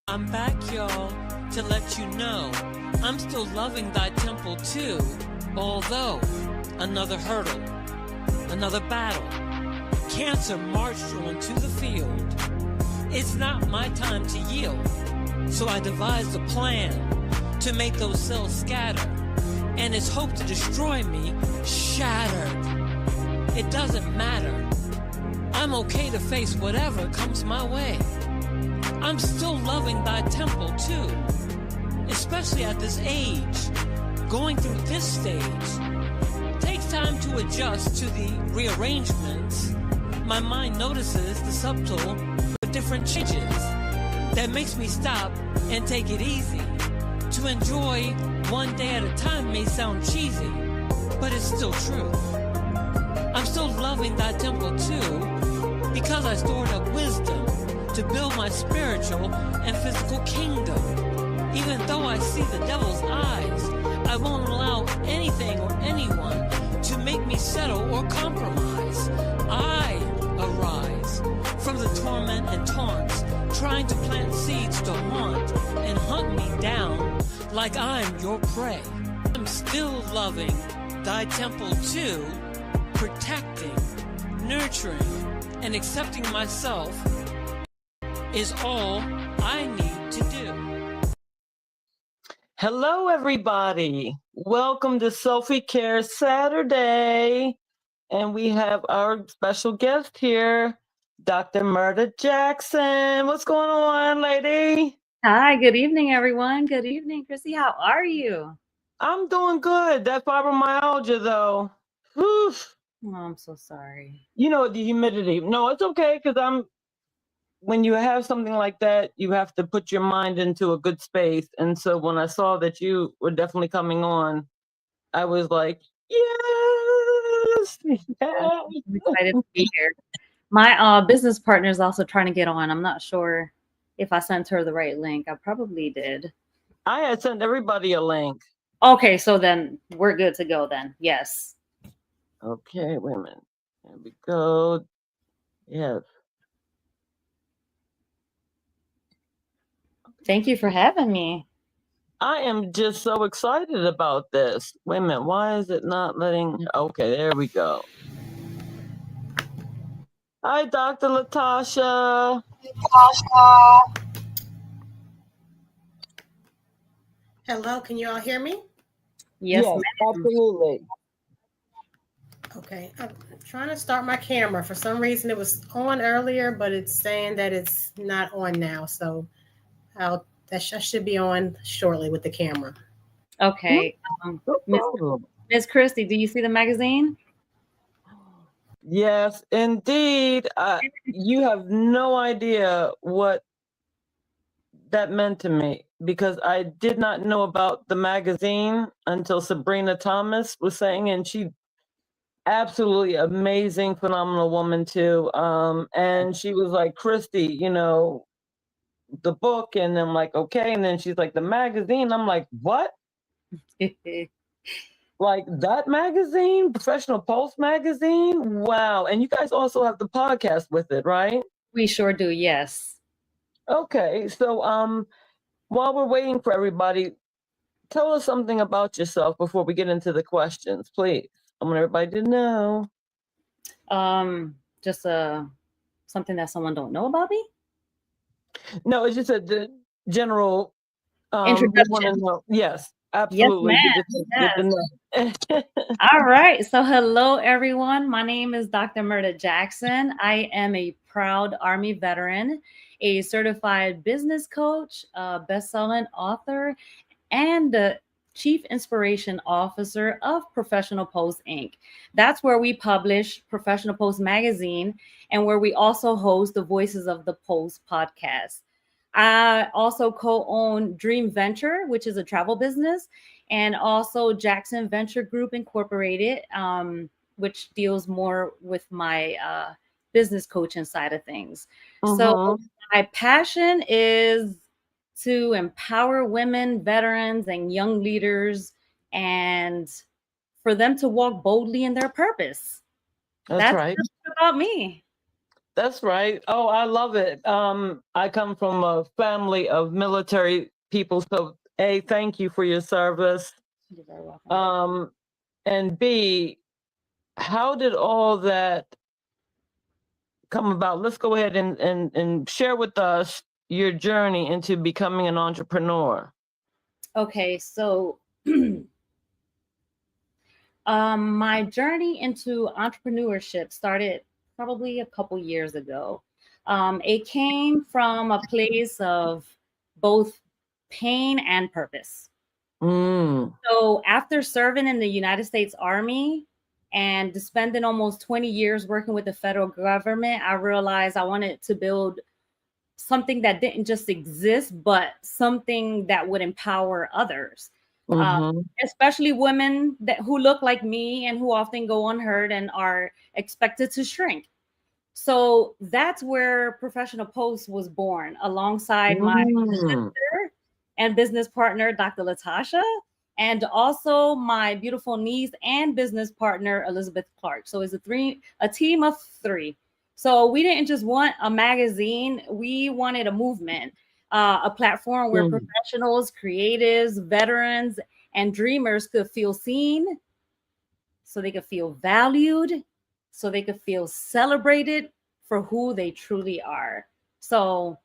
I'm back, y'all, to let you know I'm still loving thy temple too, although another hurdle, another battle. Cancer marched onto the field. It's not my time to yield, so I devised a plan to make those cells scatter, and its hope to destroy me shattered. It doesn't matter. I'm okay to face whatever comes my way. I'm still loving thy temple too, especially at this age. Going through this stage takes time to adjust to the rearrangements. My mind notices the subtle but different changes that makes me stop and take it easy. To enjoy one day at a time may sound cheesy, but it's still true. I'm still loving thy temple too, because I stored up wisdom to build my spiritual and physical kingdom. Even though I see the devil's eyes, I won't allow anything or anyone to make me settle or compromise. I arise from the torment and taunts, trying to plant seeds to haunt and hunt me down like I'm your prey. I'm still loving thy temple too, protecting, nurturing, and accepting myself is all I need to do. Hello, everybody. Welcome to Selfie Care Saturday. And we have our special guest here, Dr. Mirta Jackson. What's going on, lady? Hi, good evening, everyone. Good evening, Chrissy. How are you? I'm doing good. That fibromyalgia, though. Whew. Oh, I'm so sorry. You know, the humidity. No, it's okay, because when you have something like that, you have to put your mind into a good space. And so when I saw that you were definitely coming on, I was like, yes. I'm excited to be here. My business partner is also trying to get on. I'm not sure if I sent her the right link. I probably did. I had sent everybody a link. Okay, so then we're good to go then. Yes. Okay, wait a minute. There we go. Yes. Thank you for having me. I am just so excited about this. Wait a minute. Why is it not letting? Okay, there we go. Hi, Dr. Latasha. Hello, can you all hear me? Yes, absolutely. Okay, I'm trying to start my camera. For some reason, it was on earlier, but it's saying that it's not on now. So I should be on shortly with the camera. Okay. Miss Christy, do you see the magazine? Yes, indeed. You have no idea what that meant to me, because I did not know about the magazine until Sabrina Thomas was saying, and she absolutely amazing, phenomenal woman too. And she was like, Christy, you know, the book, and I'm like, okay. And then she's like, the magazine. I'm like, what? Like that magazine, Professional Pulse magazine? Wow. And you guys also have the podcast with it, right? We sure do, yes. Okay. So while we're waiting for everybody, tell us something about yourself before we get into the questions, please. I want everybody to know. Just something that someone don't know about me? No, it's just the general introduction. Yes, absolutely. Yes, All right. So hello, everyone. My name is Dr. Mirta Jackson. I am a proud Army veteran, a certified business coach, a best-selling author, and the Chief Inspiration Officer of Professional Post Inc. That's where we publish Professional Post magazine and where we also host the Voices of the Post podcast. I also co-own Dream Venture, which is a travel business, and also Jackson Venture Group Incorporated, which deals more with my business coaching side of things. So my passion is to empower women, veterans, and young leaders, and for them to walk boldly in their purpose. That's right. About me. That's right. Oh, I love it. I come from a family of military people, so A, thank you for your service. You're very welcome. And B, how did all that come about? Let's go ahead and share with us your journey into becoming an entrepreneur. Okay, so my journey into entrepreneurship started probably a couple years ago. It came from a place of both pain and purpose. So after serving in the United States Army and spending almost 20 years working with the federal government, I realized I wanted to build something that didn't just exist, but something that would empower others. Especially women who look like me and who often go unheard and are expected to shrink. So that's where Professional Post was born, alongside my sister and business partner, Dr. Latasha, and also my beautiful niece and business partner, Elizabeth Clark. So it's a team of three. So we didn't just want a magazine, we wanted a movement, a platform where professionals, creatives, veterans, and dreamers could feel seen, so they could feel valued, so they could feel celebrated for who they truly are. So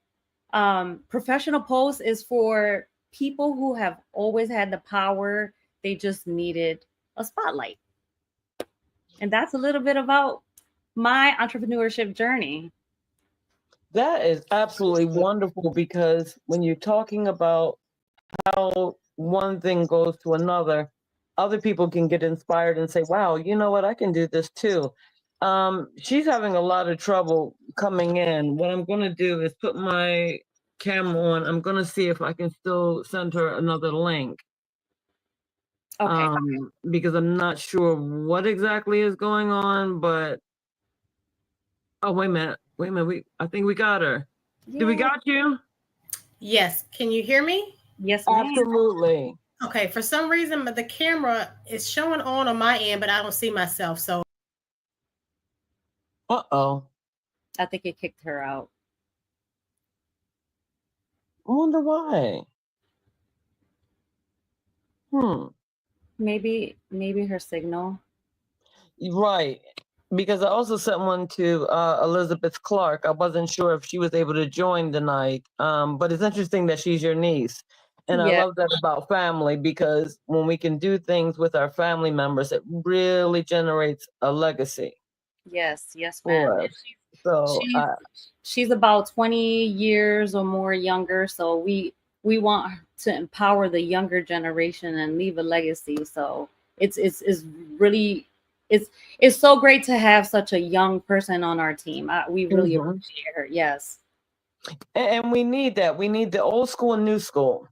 Professional Post is for people who have always had the power, they just needed a spotlight. And that's a little bit about my entrepreneurship journey. That is absolutely wonderful, because when you're talking about how one thing goes to another, other people can get inspired and say, wow, you know what, I can do this too. She's having a lot of trouble coming in. What I'm going to do is put my camera on. I'm going to see if I can still send her another link. Okay. Because I'm not sure what exactly is going on, but oh, wait a minute. I think we got her. Yeah. Do we got you? Yes. Can you hear me? Yes, ma'am. Absolutely. Okay. For some reason, but the camera is showing on my end, but I don't see myself. So. Uh-oh. I think it kicked her out. I wonder why. Maybe her signal. Right. Because I also sent one to Elizabeth Clark. I wasn't sure if she was able to join tonight. But it's interesting that she's your niece. And I love that about family, because when we can do things with our family members, it really generates a legacy. Yes, ma'am. So she's about 20 years or more younger. So we want to empower the younger generation and leave a legacy. So it's really it's so great to have such a young person on our team. We really appreciate her. Yes. And we need that. We need the old school and new school.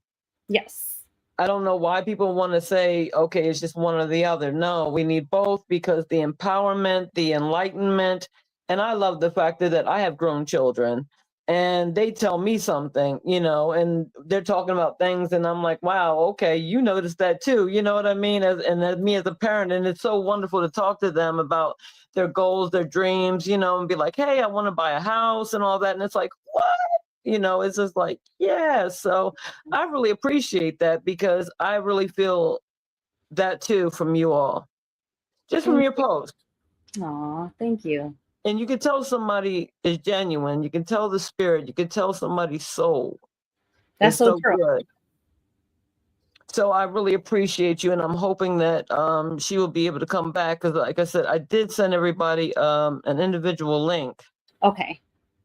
Yes. I don't know why people want to say, okay, it's just one or the other. No, we need both, because the empowerment, the enlightenment, and I love the fact that I have grown children and they tell me something, and they're talking about things and I'm like, wow, okay, you noticed that too. You know what I mean? As me as a parent, and it's so wonderful to talk to them about their goals, their dreams, and be like, hey, I want to buy a house and all that. And it's like, what? It's just like, yeah. So I really appreciate that, because I really feel that too from you all, just from your post. Aw, thank you. And you can tell somebody is genuine. You can tell the spirit. You can tell somebody's soul. That's so true. Good. So I really appreciate you, and I'm hoping that she will be able to come back, because, like I said, I did send everybody an individual link. Okay.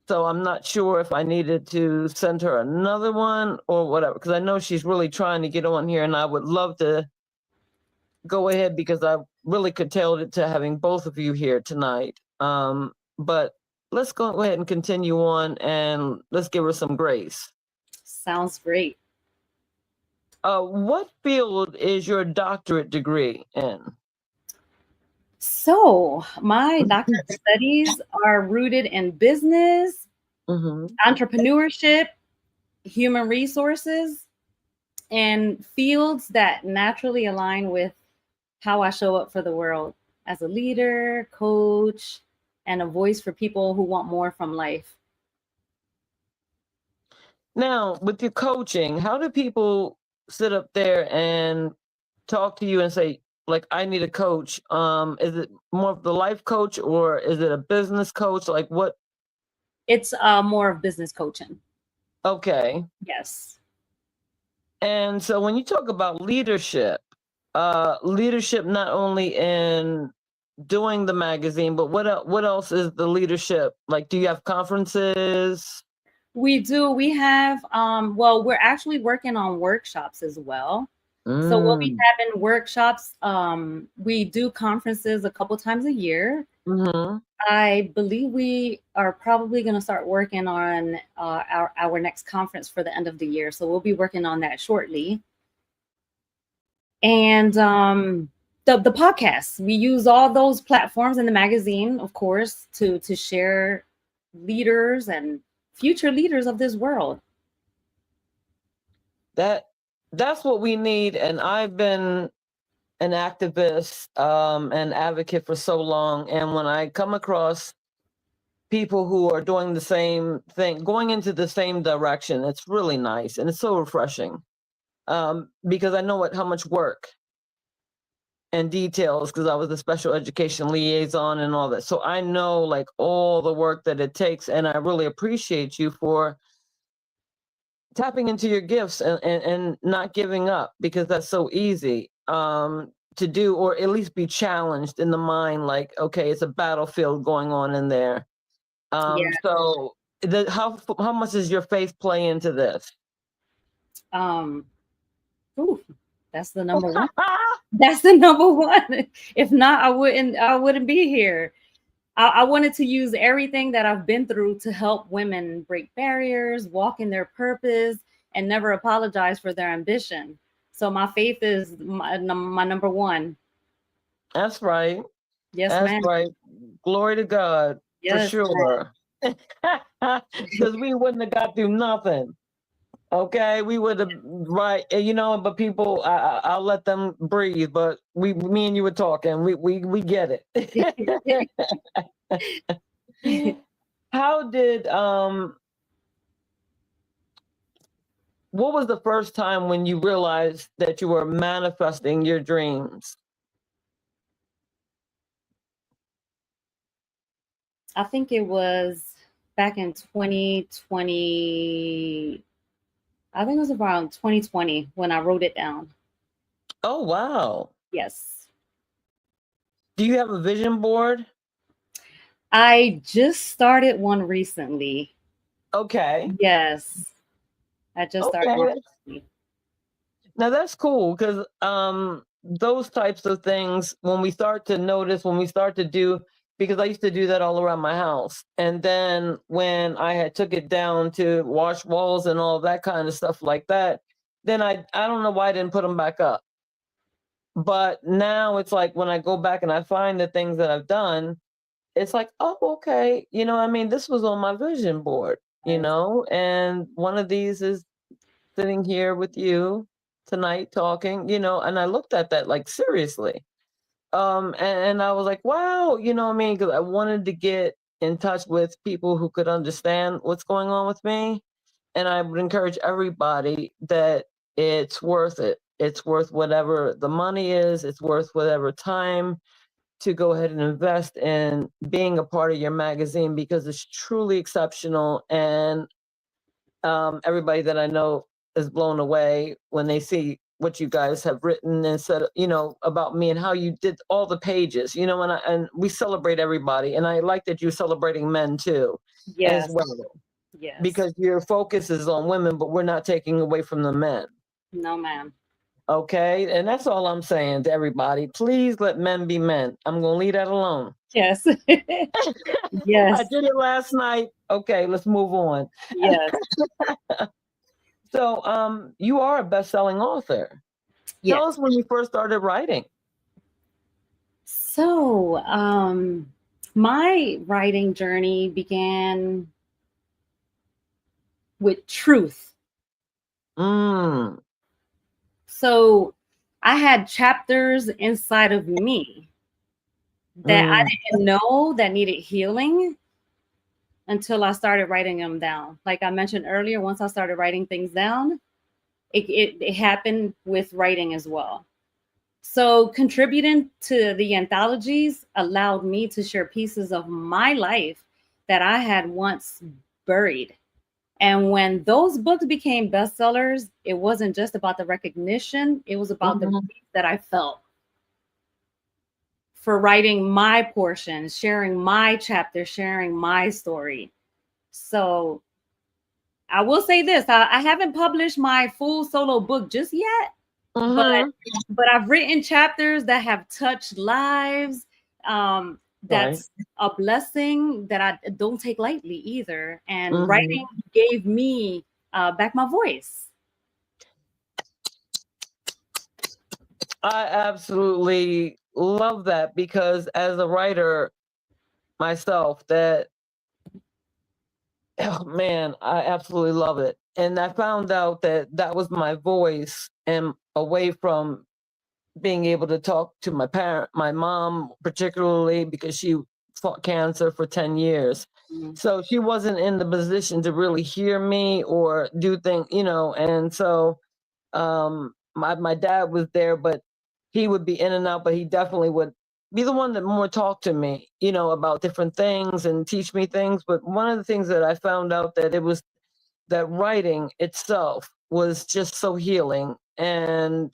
So I'm not sure if I needed to send her another one or whatever, because I know she's really trying to get on here, and I would love to go ahead, because I really could tell it to having both of you here tonight. But let's go ahead and continue on, and let's give her some grace. Sounds great. What field is your doctorate degree in? So my doctorate studies are rooted in business, entrepreneurship, human resources, and fields that naturally align with how I show up for the world as a leader, coach, and a voice for people who want more from life. Now, with your coaching, how do people sit up there and talk to you and say, like, I need a coach? Is it more of the life coach or is it a business coach? Like what? It's more of business coaching. Okay. Yes. And so when you talk about leadership not only in doing the magazine, but what else is the leadership? Like, do you have conferences? We do. We have, well, we're actually working on workshops as well. So we'll be having workshops. We do conferences a couple times a year. Mm-hmm. I believe we are probably going to start working on our next conference for the end of the year. So we'll be working on that shortly. And the podcasts, we use all those platforms in the magazine, of course, to share leaders and future leaders of this world. That's what we need. And I've been an activist and advocate for so long. And when I come across people who are doing the same thing, going into the same direction, it's really nice. And it's so refreshing because I know how much work and details, because I was a special education liaison and all that. So I know like all the work that it takes. And I really appreciate you for tapping into your gifts and not giving up, because that's so easy to do, or at least be challenged in the mind, like, okay, it's a battlefield going on in there. So how much does your faith play into this? That's the number one. That's the number one. If not, I wouldn't be here. I wanted to use everything that I've been through to help women break barriers, walk in their purpose, and never apologize for their ambition. So my faith is my number one. That's right. Yes, that's ma'am. right. Glory to God. Yes, for sure. Because we wouldn't have got through nothing. Okay, we would have, right, but people, I'll let them breathe, but me and you were talking, we get it. How did, what was the first time when you realized that you were manifesting your dreams? I think it was back in 2020. I think it was around 2020 when I wrote it down. Oh, wow. Yes. Do you have a vision board? I just started one recently. Okay. Yes. I just started one recently. Now that's cool, because those types of things, when we start to notice, when we start to do, because I used to do that all around my house. And then when I had took it down to wash walls and all that kind of stuff like that, then I don't know why I didn't put them back up. But now it's like when I go back and I find the things that I've done, it's like, oh, okay. This was on my vision board, and one of these is sitting here with you tonight talking, and I looked at that like seriously. And I was like, wow, because I wanted to get in touch with people who could understand what's going on with me. And I would encourage everybody that it's worth it. It's worth whatever the money is. It's worth whatever time to go ahead and invest in being a part of your magazine, because it's truly exceptional. And everybody that I know is blown away when they see what you guys have written and said, about me and how you did all the pages, and we celebrate everybody. And I like that you're celebrating men too, as well. Yes. Because your focus is on women, but we're not taking away from the men. No, ma'am. Okay. And that's all I'm saying to everybody. Please let men be men. I'm going to leave that alone. Yes. Yes. I did it last night. Okay, let's move on. Yes. So you are a best-selling author. Yes. Tell us when you first started writing. So my writing journey began with truth. So I had chapters inside of me that I didn't know that needed healing until I started writing them down. Like I mentioned earlier, once I started writing things down, it happened with writing as well. So contributing to the anthologies allowed me to share pieces of my life that I had once buried. And when those books became bestsellers, it wasn't just about the recognition, it was about the relief that I felt for writing my portion, sharing my chapter, sharing my story. So I will say this, I haven't published my full solo book just yet, but I've written chapters that have touched lives. That's a blessing that I don't take lightly either. And writing gave me back my voice. I absolutely love that, because as a writer myself, that, oh man, I absolutely love it. And I found out that that was my voice, and away from being able to talk to my mom, particularly because she fought cancer for 10 years. So she wasn't in the position to really hear me or do things, and so my dad was there, but he would be in and out, but he definitely would be the one that more talked to me, about different things and teach me things. But one of the things that I found out that it was that writing itself was just so healing. And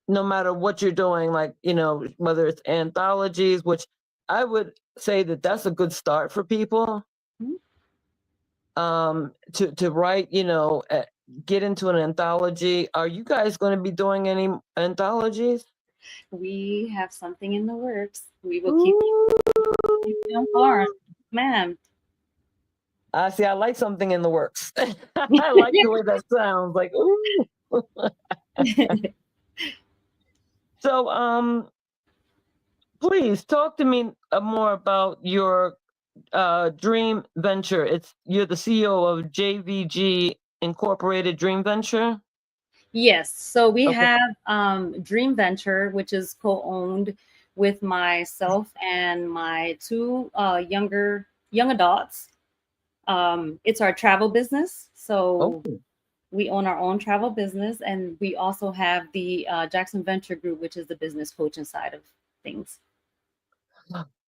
no matter what you're doing, like, whether it's anthologies, which I would say that that's a good start for people, to write, get into an anthology. Are you guys going to be doing any anthologies? We have something in the works. We will keep you informed, ma'am. See, I like something in the works. I like the way that sounds. Like, ooh. So, please talk to me more about your dream venture. You're the CEO of JVG Incorporated Dream Venture. Yes. So we have Dream Venture, which is co-owned with myself and my two young adults. It's our travel business. So we own our own travel business, and we also have the Jackson Venture Group, which is the business coaching side of things.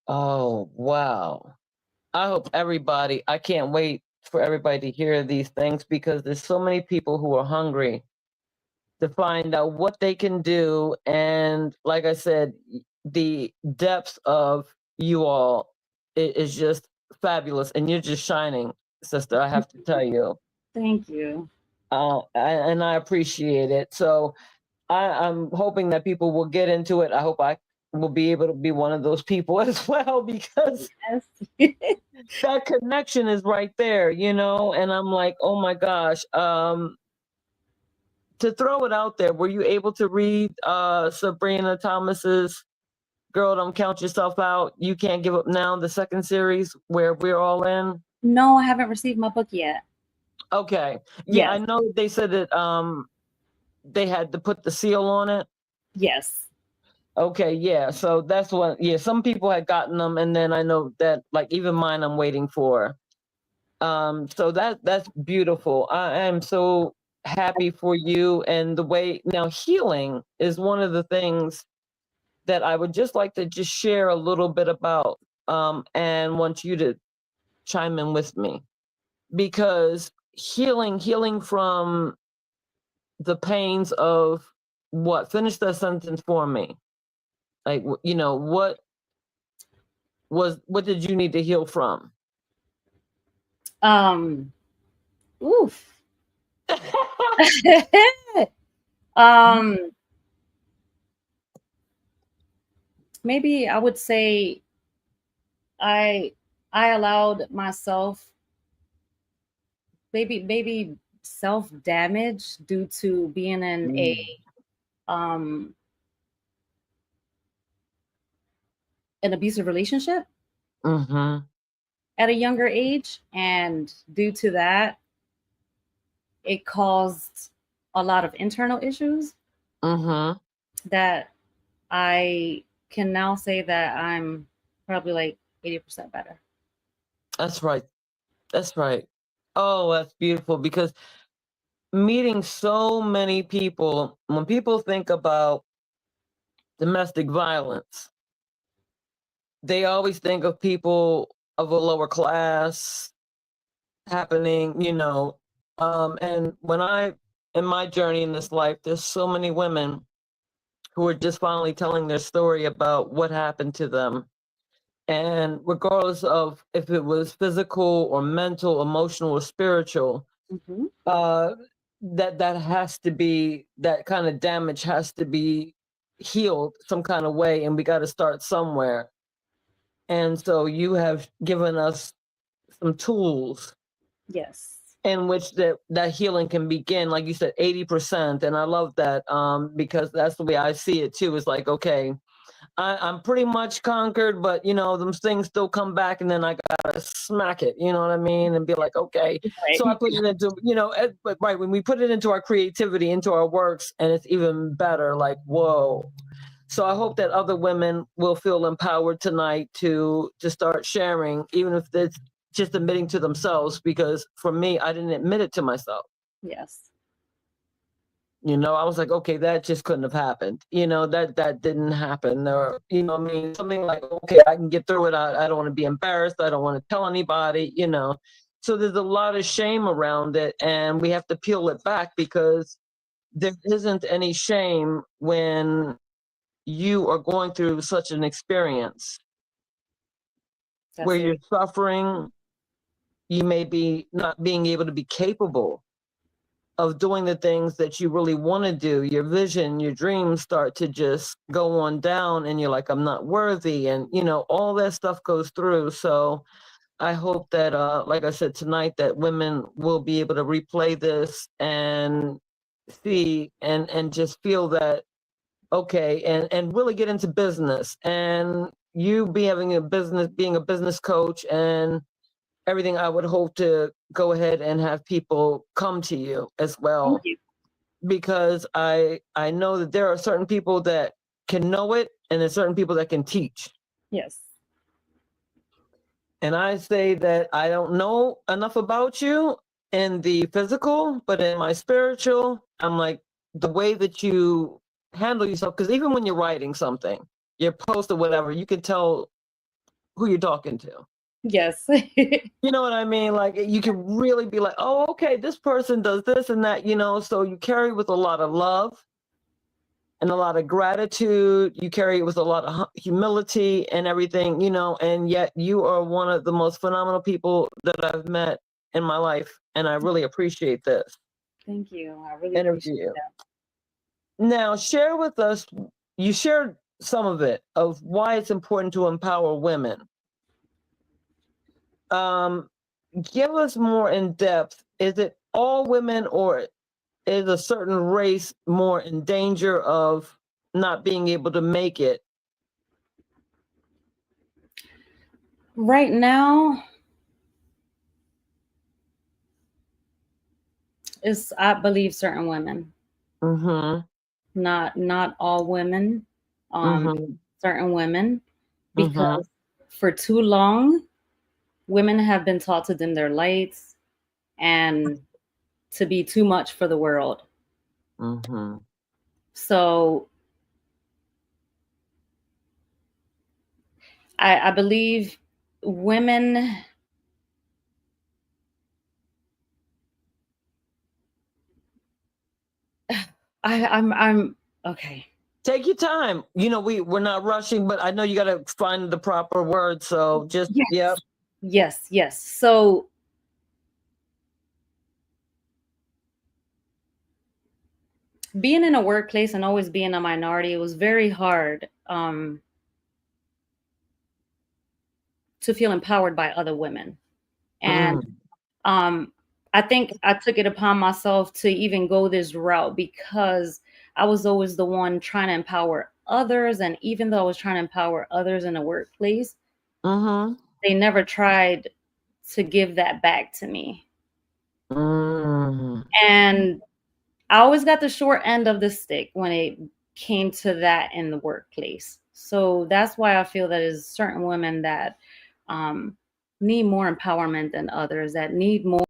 Oh, wow. I can't wait for everybody to hear these things, because there's so many people who are hungry to find out what they can do. And like I said, the depths of you all is just fabulous, and you're just shining, sister. I have to tell you. Thank you. And I appreciate it. So I'm hoping that people will get into it. I hope I will be able to be one of those people as well, because that connection is right there, and I'm like, oh my gosh. To throw it out there, were you able to read Sabrina Thomas's Girl, Don't Count Yourself Out, You Can't Give Up Now, the second series where we're all in? No, I haven't received my book yet. Okay. Yeah, I know they said that they had to put the seal on it. Yes. Okay, yeah. So that's what, some people had gotten them, and then I know that, like, even mine I'm waiting for. So that's beautiful. I am so happy for you. And the way now, healing is one of the things that I would just like to just share a little bit about, and want you to chime in with me, because healing from the pains of what? Finish that sentence for me. Like, what did you need to heal from? Oof. Maybe I would say I allowed myself maybe self-damage due to being in an abusive relationship at a younger age, and due to that, it caused a lot of internal issues that I can now say that I'm probably like 80% better. That's right. That's right. Oh, that's beautiful, because meeting so many people, when people think about domestic violence, they always think of people of a lower class happening, and in my journey in this life, there's so many women who are just finally telling their story about what happened to them. And regardless of if it was physical or mental, emotional or spiritual, Mm-hmm. that has to be, that kind of damage has to be healed some kind of way, and we got to start somewhere. And so you have given us some tools Yes. in which that healing can begin, like you said, 80%. And I love that, because that's the way I see it too. It's like, okay, I'm pretty much conquered, but them things still come back, and then I gotta smack it, you know what I mean, and be like, okay. Right. So I put it into, but right, when we put it into our creativity, into our works, and it's even better. Like, whoa. So I hope that other women will feel empowered tonight to start sharing, even if it's just admitting to themselves. Because for me, I didn't admit it to myself. Yes. I was like, okay, that just couldn't have happened. That didn't happen. Or, I mean, something like, okay, I can get through it. I don't want to be embarrassed. I don't want to tell anybody, So there's a lot of shame around it, and we have to peel it back, because there isn't any shame when you are going through such an experience where you're suffering. You may be not being able to be capable of doing the things that you really want to do. Your vision, your dreams start to just go on down, and you're like, I'm not worthy. And, all that stuff goes through. So I hope that, like I said tonight, that women will be able to replay this and see and just feel that, okay, and really get into business. And you being a business coach and everything, I would hope to go ahead and have people come to you as well. Thank you. Because I know that there are certain people that can know it, and there's certain people that can teach. Yes. And I say that I don't know enough about you in the physical, but in my spiritual, I'm like, the way that you handle yourself, because even when you're writing something, your post or whatever, you can tell who you're talking to. Yes. You know what I mean? Like, you can really be like, oh, okay, this person does this and that, so you carry with a lot of love and a lot of gratitude. You carry it with a lot of humility and everything, and yet you are one of the most phenomenal people that I've met in my life. And I really appreciate this. Thank you. I really appreciate that. Now, share with us, you shared some of it, of why it's important to empower women. Give us more in depth. Is it all women, or is a certain race more in danger of not being able to make it? Right now, I believe certain women. Mm-hmm. Not all women. Certain women, because for too long, women have been taught to dim their lights and to be too much for the world. So I believe women I'm okay. Take your time. We're not rushing, but I know you got to find the proper word. So just, yes. Yep. Yes. So being in a workplace and always being a minority, it was very hard to feel empowered by other women. And I think I took it upon myself to even go this route, because I was always the one trying to empower others. And even though I was trying to empower others in the workplace, they never tried to give that back to me. And I always got the short end of the stick when it came to that in the workplace. So that's why I feel that is certain women that need more empowerment than others, that need more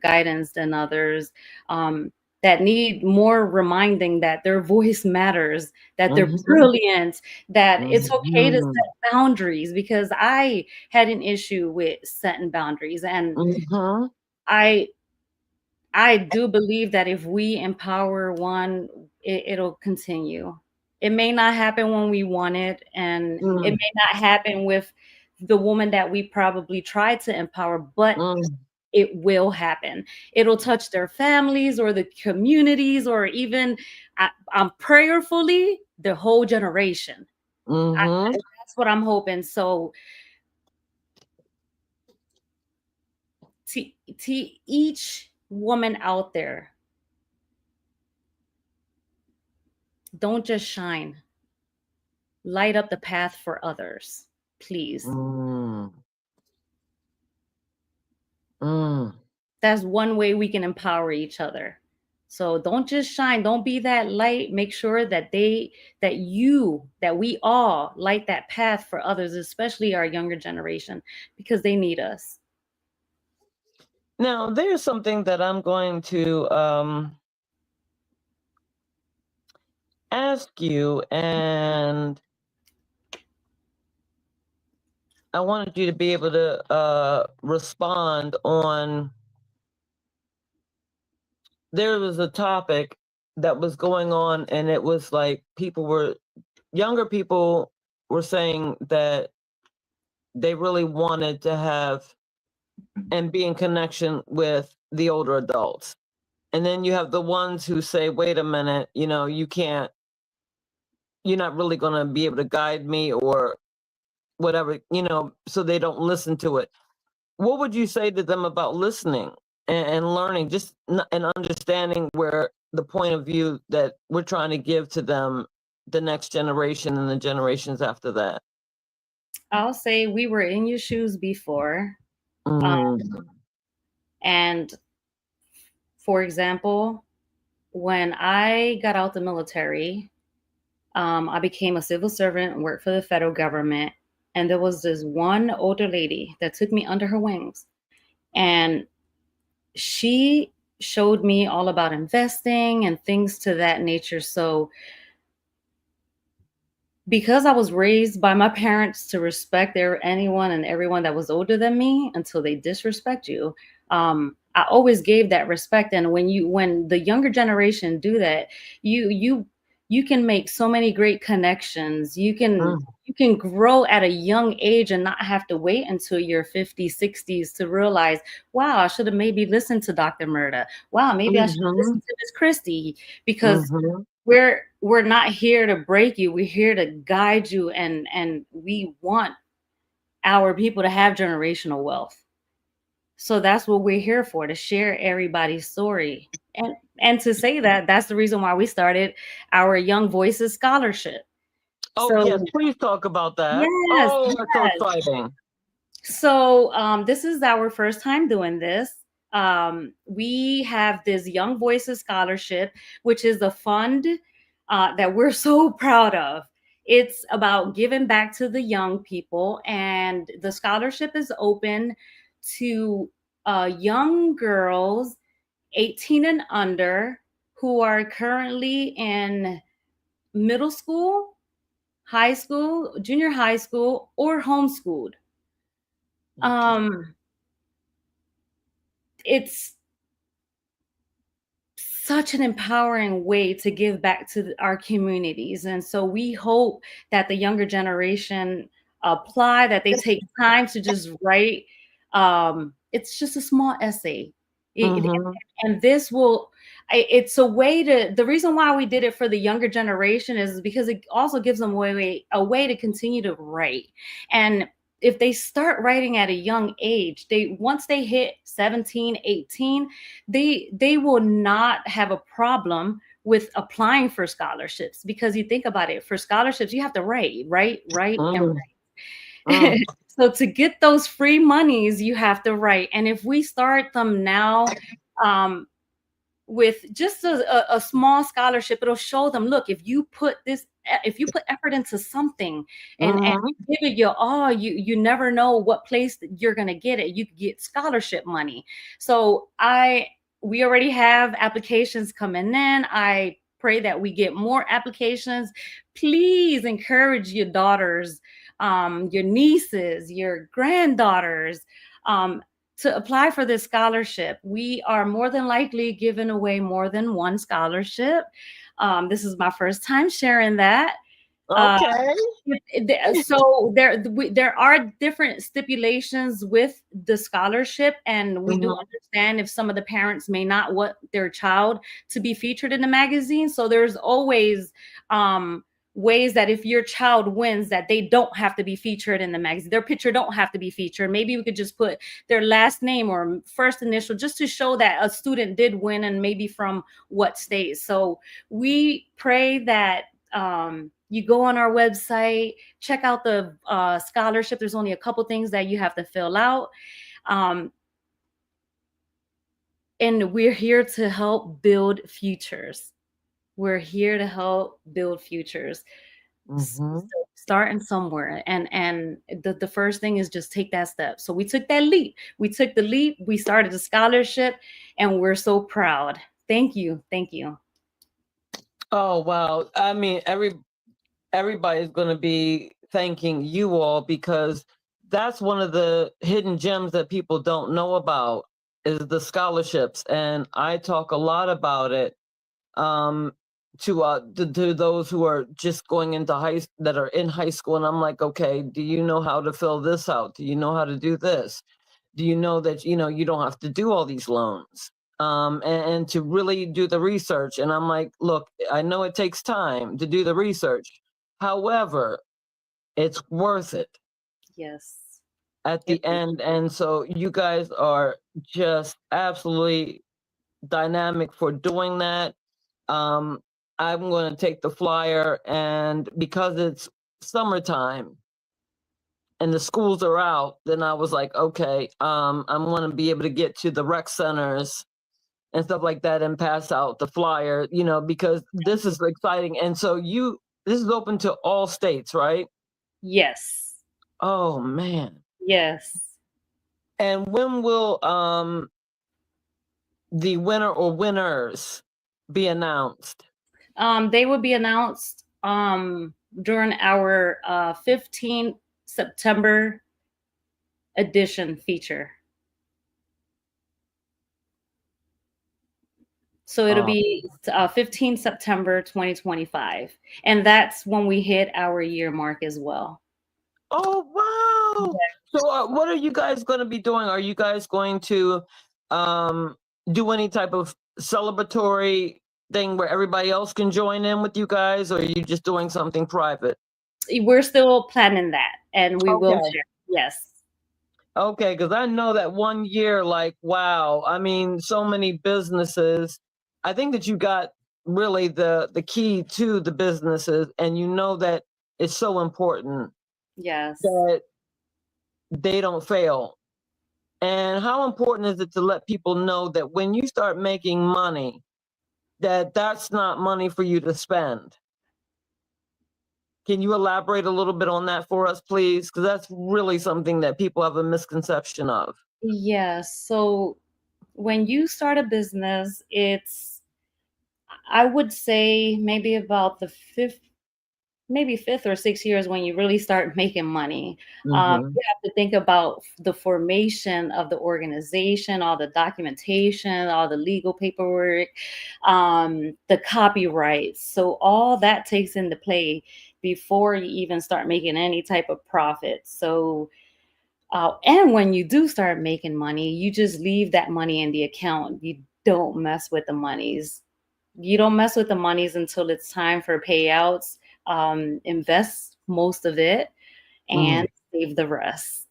guidance than others, that need more reminding that their voice matters, that they're brilliant, that it's okay to set boundaries, because I had an issue with setting boundaries. And I do believe that if we empower one, it'll continue. It may not happen when we want it, and it may not happen with the woman that we probably tried to empower, but it will happen. It'll touch their families or the communities, or even prayerfully the whole generation. That's what I'm hoping. So to each woman out there, don't just shine. Light up the path for others, please. That's one way we can empower each other. So don't just shine. Don't be that light. Make sure that we all light that path for others, especially our younger generation, because they need us. Now, there's something that I'm going to ask you, and I wanted you to be able to respond on. There was a topic that was going on, and it was like younger people were saying that they really wanted to have and be in connection with the older adults. And then you have the ones who say, wait a minute, you're not really going to be able to guide me or whatever, so they don't listen to it. What would you say to them about listening and learning, just and understanding where the point of view that we're trying to give to them, the next generation and the generations after that? I'll say we were in your shoes before. And for example, when I got out the military, I became a civil servant and worked for the federal government. And there was this one older lady that took me under her wings. And she showed me all about investing and things to that nature. So because I was raised by my parents to respect anyone and everyone that was older than me until they disrespect you, I always gave that respect. And when the younger generation do that, you can make so many great connections. You can grow at a young age and not have to wait until your 50s, 60s to realize, wow, I should have maybe listened to Dr. Mirta. Wow, maybe I should listen to Miss Christie, because we're not here to break you. We're here to guide you, and we want our people to have generational wealth. So that's what we're here for, to share everybody's story. And to say that's the reason why we started our Young Voices Scholarship. Yes, please talk about that. Yes, that's so exciting. So this is our first time doing this. We have this Young Voices Scholarship, which is a fund that we're so proud of. It's about giving back to the young people, and the scholarship is open to young girls 18 and under who are currently in middle school, high school, junior high school, or homeschooled. It's such an empowering way to give back to our communities. And so we hope that the younger generation apply, that they take time to just write. It's just a small essay. And this it's a way the reason why we did it for the younger generation is because it also gives them a way to continue to write. And if they start writing at a young age, once they hit 17, 18, they will not have a problem with applying for scholarships, because you think about it, for scholarships, you have to write, and write. So to get those free monies, you have to write. And if we start them now, with just a small scholarship, it'll show them, look, if you put this effort into something and give it your all, you never know what place that you're gonna get it. You could get scholarship money. So we already have applications coming in. I pray that we get more applications. Please encourage your daughters, your nieces, your granddaughters, to apply for this scholarship. We are more than likely giving away more than one scholarship. This is my first time sharing that. Okay. So there are different stipulations with the scholarship, and we do understand if some of the parents may not want their child to be featured in the magazine. So there's always ways that if your child wins, that they don't have to be featured in the magazine. Their picture don't have to be featured. Maybe we could just put their last name or first initial just to show that a student did win and maybe from what state. So we pray that you go on our website, check out the scholarship. There's only a couple things that you have to fill out. And we're here to help build futures. We're here to help build futures. So starting somewhere. And the first thing is just take that step. So we took that leap. We took the leap. We started a scholarship, and we're so proud. Thank you. Thank you. Oh, wow. I mean, everybody's going to be thanking you all, because that's one of the hidden gems that people don't know about is the scholarships. And I talk a lot about it to those who are just going into that are in high school. And I'm like, okay, do you know how to fill this out? Do you know how to do this? Do you know that, you don't have to do all these loans? And to really do the research. And I'm like, look, I know it takes time to do the research. However, it's worth it. Yes. At the end. And so you guys are just absolutely dynamic for doing that. I'm going to take the flyer, and because it's summertime and the schools are out, then I was like, okay, I'm going to be able to get to the rec centers and stuff like that and pass out the flyer, because this is exciting. And so this is open to all states, right? Yes. Oh, man. Yes. And when will the winner or winners be announced? They will be announced during our 15 September edition feature. So it'll be 15 September 2025. And that's when we hit our year mark as well. Oh, wow. Yeah. So what are you guys going to be doing? Are you guys going to do any type of celebratory thing where everybody else can join in with you guys, or are you just doing something private? We're still planning that, and we will share. Yes. Okay, because I know that one year, like, wow, I mean, so many businesses. I think that you got really the key to the businesses, and you know that it's so important. Yes. That they don't fail. And how important is it to let people know that when you start making money, that's not money for you to spend? Can you elaborate a little bit on that for us, please? Because that's really something that people have a misconception of. Yes. So when you start a business, I would say maybe about the fifth or sixth years when you really start making money. You have to think about the formation of the organization, all the documentation, all the legal paperwork, the copyrights. So all that takes into play before you even start making any type of profit. So and when you do start making money, you just leave that money in the account. You don't mess with the monies. You don't mess with the monies until it's time for payouts. Invest most of it and save the rest.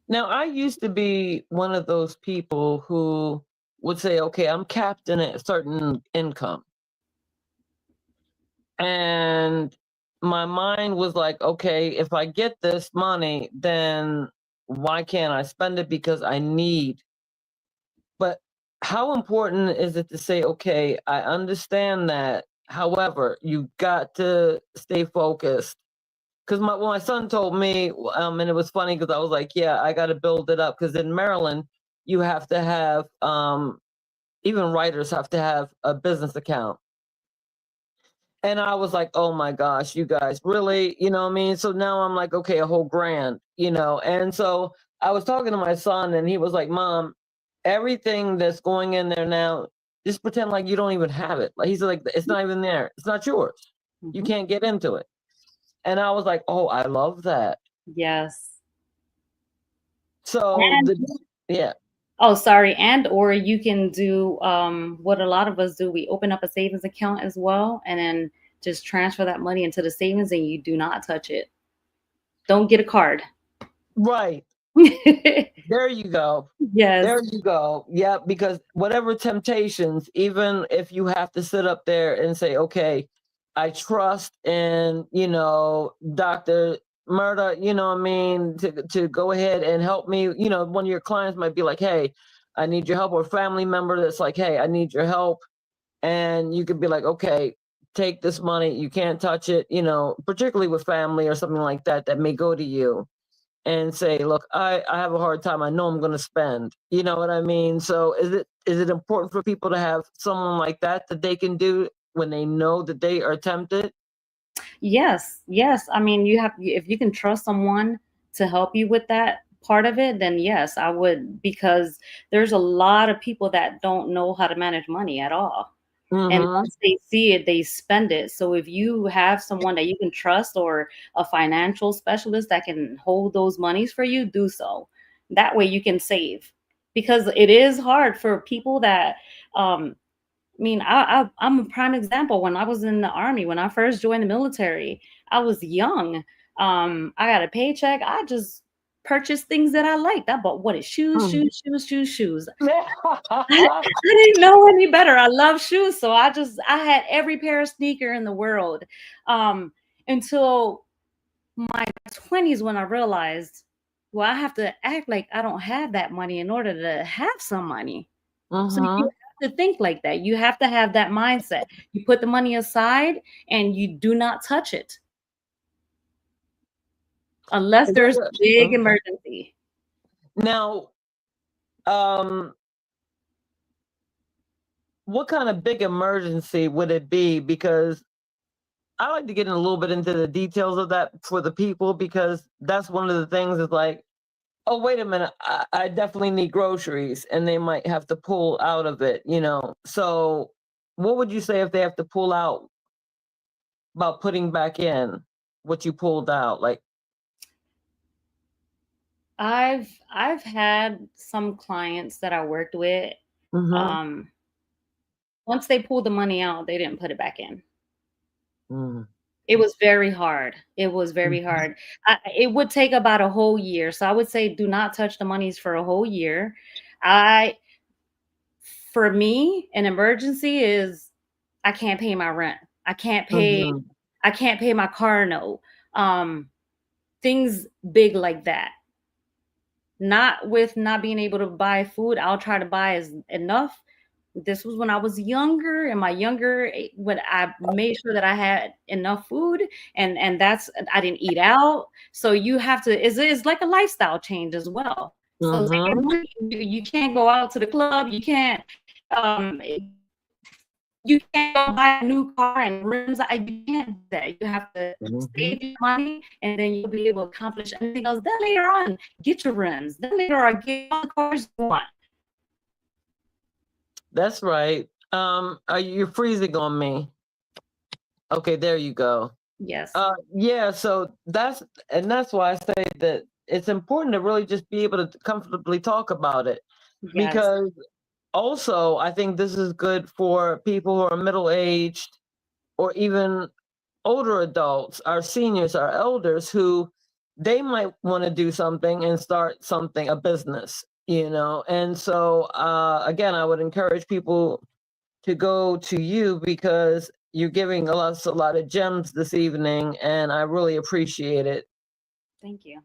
Now, I used to be one of those people who would say, okay, I'm capped in a certain income. And my mind was like, okay, if I get this money, then why can't I spend it? Because I need. But how important is it to say, okay, I understand that However, you got to stay focused. Because my son told me, and it was funny because I was like, yeah, I got to build it up. Because in Maryland, you have to have, even writers have to have a business account. And I was like, oh my gosh, you guys, really? You know what I mean? So now I'm like, okay, a whole grand, you know? And so I was talking to my son and he was like, Mom, everything that's going in there now, just pretend like you don't even have it. Like he's like, it's not even there. It's not yours. You can't get into it. And I was like, oh, I love that. Yes. So yeah. Oh, sorry. And or you can do what a lot of us do. We open up a savings account as well, and then just transfer that money into the savings, and you do not touch it. Don't get a card. Right. There you go. Yes. There you go. Yeah, because whatever temptations, even if you have to sit up there and say, okay, I trust in, you know, Dr. Mirta, you know what I mean, to go ahead and help me. You know, one of your clients might be like, hey, I need your help, or a family member that's like, hey, I need your help. And you could be like, okay, take this money. You can't touch it, you know, particularly with family or something like that, that may go to you and say, look, I have a hard time. I know I'm going to spend, you know what I mean? So is it important for people to have someone like that they can do when they know that they are tempted? Yes. I mean, if you can trust someone to help you with that part of it, then yes, I would, because there's a lot of people that don't know how to manage money at all. And once they see it, they spend it. So if you have someone that you can trust, or a financial specialist that can hold those monies for you, do so. That way you can save, because it is hard for people that, I mean, I'm a prime example. When I was in the Army, when I first joined the military, I was young. I got a paycheck. I just purchased things that I liked. I bought shoes. I didn't know any better. I love shoes. So I had every pair of sneaker in the world. Until my 20s, when I realized, well, I have to act like I don't have that money in order to have some money. So you have to think like that. You have to have that mindset. You put the money aside and you do not touch it unless there's a big emergency. Now, what kind of big emergency would it be? Because I like to get in a little bit into the details of that for the people, because that's one of the things is like, oh, wait a minute, I definitely need groceries, and they might have to pull out of it, you know? So what would you say if they have to pull out about putting back in what you pulled out? Like, I've had some clients that I worked with. Once they pulled the money out, they didn't put it back in. It was very hard. It was very hard. It would take about a whole year. So I would say do not touch the monies for a whole year. For me, an emergency is I can't pay my rent. I can't pay my car note. Things big like that. Not with not being able to buy food. I'll try to buy enough. This was when I was younger, when I made sure that I had enough food, and that's, I didn't eat out. So you have to, it's like a lifestyle change as well. So you can't go out to the club. You can't go buy a new car and rims. You can't do that. You have to save your money, and then you'll be able to accomplish anything else. Then later on, get your rims. Then later on, get all the cars you want. That's right. You're freezing on me. Okay, there you go. Yes. Yeah, so that's why I say that it's important to really just be able to comfortably talk about it. Yes. Because also I think this is good for people who are middle-aged or even older adults, our seniors, our elders, who they might want to do something and start something, a business, you know. And so again, I would encourage people to go to you, because you're giving us a lot of gems this evening, and I really appreciate it. Thank you.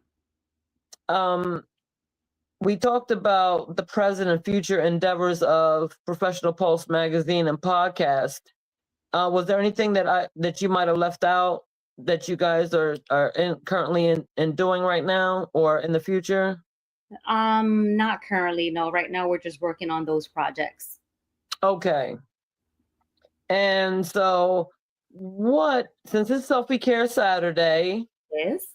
We talked about the present and future endeavors of Professional Pulse magazine and podcast. Was there anything that you might have left out that you guys are currently in doing right now or in the future? Not currently, no. Right now we're just working on those projects. Okay. And so since it's Selfie Care Saturday, Yes.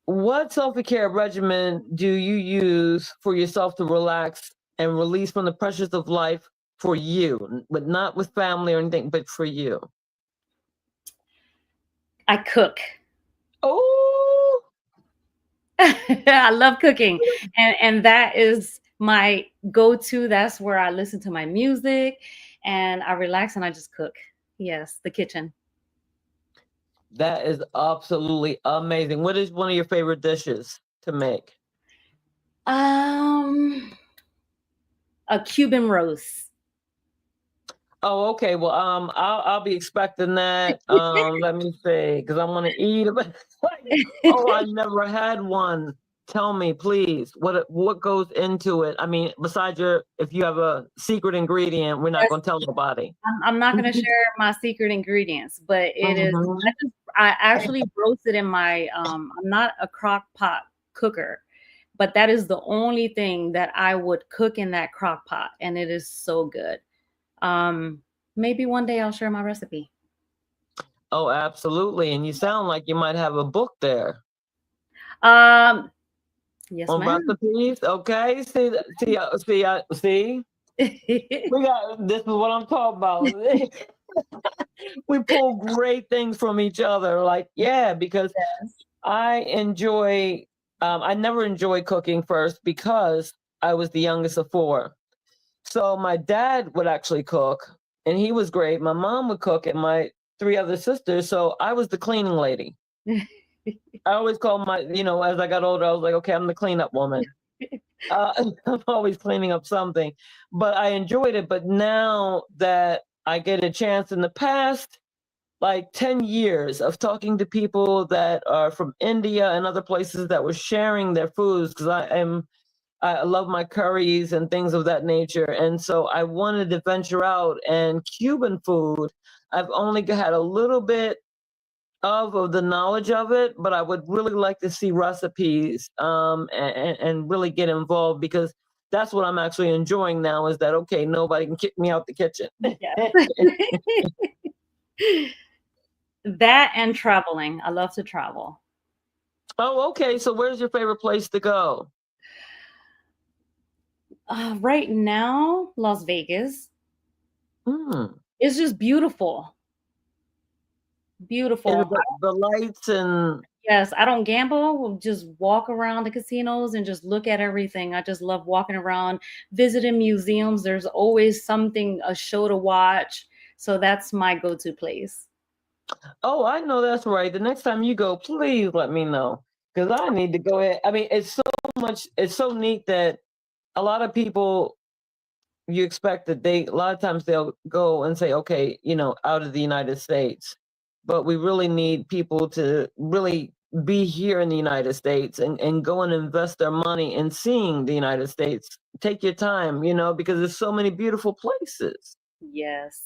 what selfie care regimen do you use for yourself to relax and release from the pressures of life for you, but not with family or anything, but for you? I cook. Oh, I love cooking. And that is my go-to. That's where I listen to my music and I relax and I just cook. Yes, the kitchen. that is absolutely amazing. What is one of your favorite dishes to make? A Cuban roast. Oh, okay. Well, I'll be expecting that. Let me see, because I want to eat it. Oh, I never had one. Tell me, please, what goes into it? I mean, besides if you have a secret ingredient, we're not going to tell nobody. I'm not going to share my secret ingredients, but it is. Mhm. I actually roast it in my. I'm not a crock pot cooker, but that is the only thing that I would cook in that crock pot, and it is so good. Maybe one day I'll share my recipe. Oh, absolutely. And you sound like you might have a book there Yes, on ma'am. recipes. Okay. See. We got this is what I'm talking about. We pull great things from each other. Like, yeah, because Yes. I never enjoyed cooking first because I was the youngest of four. So my dad would actually cook and he was great. My mom would cook and my three other sisters. So I was the cleaning lady. I always called as I got older, I was like, okay, I'm the cleanup woman. I'm always cleaning up something, but I enjoyed it. But now that I get a chance, in the past, like 10 years of talking to people that are from India and other places that were sharing their foods, because I love my curries and things of that nature. And so I wanted to venture out, and Cuban food, I've only had a little bit of the knowledge of it, but I would really like to see recipes and really get involved, because that's what I'm actually enjoying now, is that, okay, nobody can kick me out the kitchen. Yes. That and traveling. I love to travel. Oh, okay. So where's your favorite place to go? Right now, Las Vegas. Hmm. It's just beautiful. Beautiful. The lights and Yes, I don't gamble. We'll just walk around the casinos and just look at everything. I just love walking around, visiting museums. There's always something, a show to watch. So that's my go-to place. oh, I know that's right. The next time you go, please let me know, because I need to go ahead. I mean, it's so neat that a lot of people, you expect that a lot of times they'll go and say, okay, out of the United States, but we really need people to really be here in the United States and go and invest their money in seeing the United States. Take your time, because there's so many beautiful places. Yes.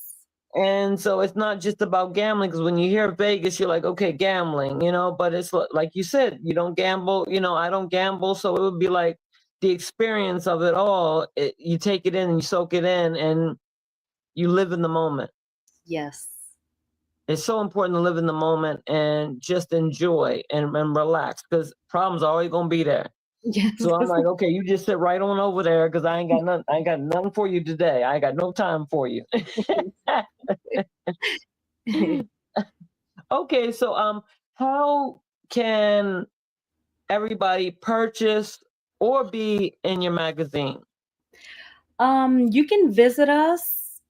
And so it's not just about gambling, because when you hear Vegas, you're like, okay, gambling, but it's like you said, you don't gamble, I don't gamble. So it would be like the experience of it all. You take it in and you soak it in and you live in the moment. Yes. It's so important to live in the moment and just enjoy and relax, because problems are always going to be there. Yes. So I'm like, okay, you just sit right on over there, because I ain't got nothing for you today. I ain't got no time for you. Okay, so how can everybody purchase or be in your magazine? You can visit us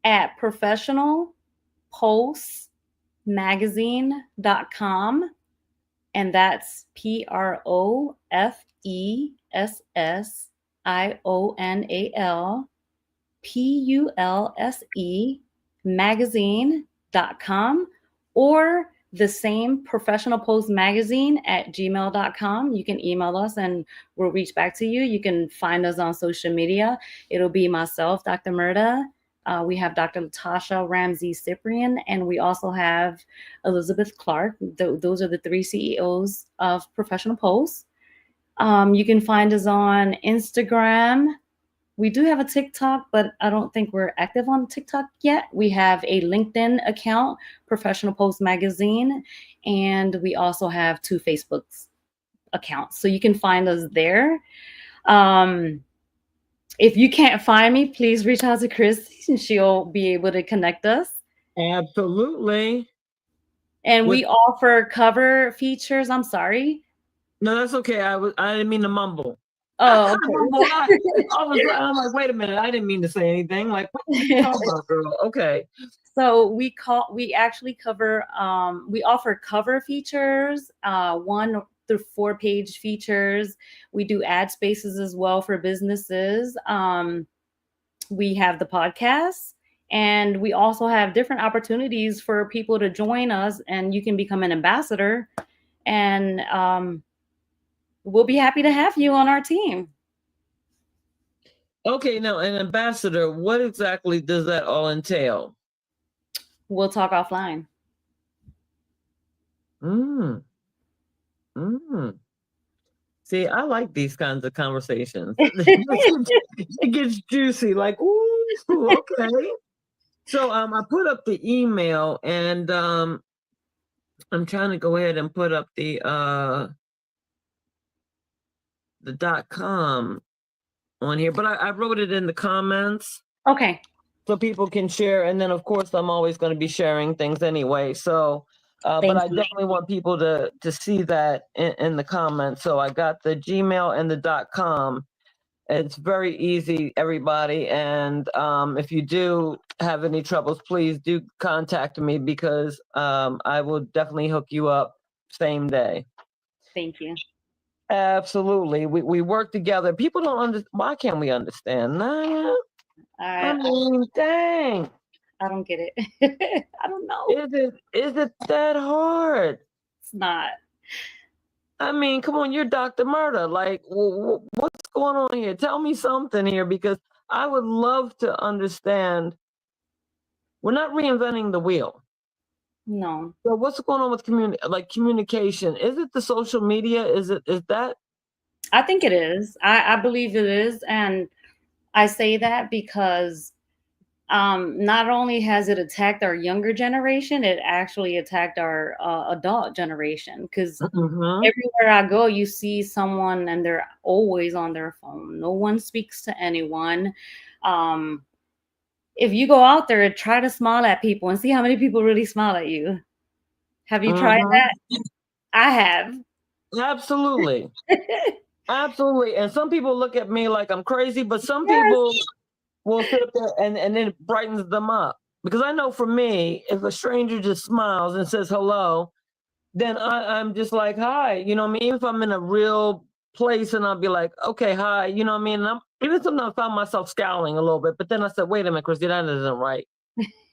at professionalpostmagazine.com, and that's ProfessionalPulse magazine.com, or the same Professional Post Magazine at gmail.com. You can email us and we'll reach back to you. You can find us on social media. It'll be myself, Dr. Mirta, We have Dr. Latasha Ramsey-Cyprian, and we also have Elizabeth Clark. Those are the three CEOs of Professional Pose. You can find us on Instagram. We do have a TikTok, but I don't think we're active on TikTok yet. We have a LinkedIn account, Professional Pose Magazine, and we also have 2 Facebook accounts. So you can find us there. If you can't find me, please reach out to Chris, and she'll be able to connect us. Absolutely. And we offer cover features. I'm sorry. No, that's okay. I didn't mean to mumble. Oh, okay. I'm like, wait a minute. I didn't mean to say anything. Like, what are you talking about, girl? Okay. So we actually cover, we offer cover features, 1 through 4 page features. We do ad spaces as well for businesses. We have the podcast, and we also have different opportunities for people to join us, and you can become an ambassador, and we'll be happy to have you on our team. Okay, now an ambassador, what exactly does that all entail? We'll talk offline. See, I like these kinds of conversations. It gets juicy, like, ooh, okay. So I put up the email, and I'm trying to go ahead and put up the .com on here, but I wrote it in the comments. Okay. So people can share, and then of course I'm always going to be sharing things anyway. So, but I definitely want people to see that in the comments. So I got the Gmail and the .com. It's very easy, everybody. And if you do have any troubles, please do contact me, because I will definitely hook you up same day. Thank you. Absolutely. We work together. People don't understand. Why can't we understand? Nah, I mean, dang. I don't get it. I don't know. Is it that hard? It's not. I mean, come on, you're Dr. Mirta. Like, what's going on here? Tell me something here, because I would love to understand. We're not reinventing the wheel. No. So what's going on with communication? Is it the social media? Is that? I think it is. I believe it is. And I say that because not only has it attacked our younger generation, it actually attacked our adult generation, because everywhere I go, you see someone and they're always on their phone. No one speaks to anyone. If you go out there, try to smile at people and see how many people really smile at you. Have you tried that? I have. Absolutely. Absolutely. And some people look at me like I'm crazy, but some people will sit there and then it brightens them up. Because I know for me, if a stranger just smiles and says hello, then I'm just like, hi. You know what I mean? Even if I'm in a real place, and I'll be like, okay, hi. You know what I mean? And even sometimes I found myself scowling a little bit, but then I said, wait a minute, Christy, that isn't right.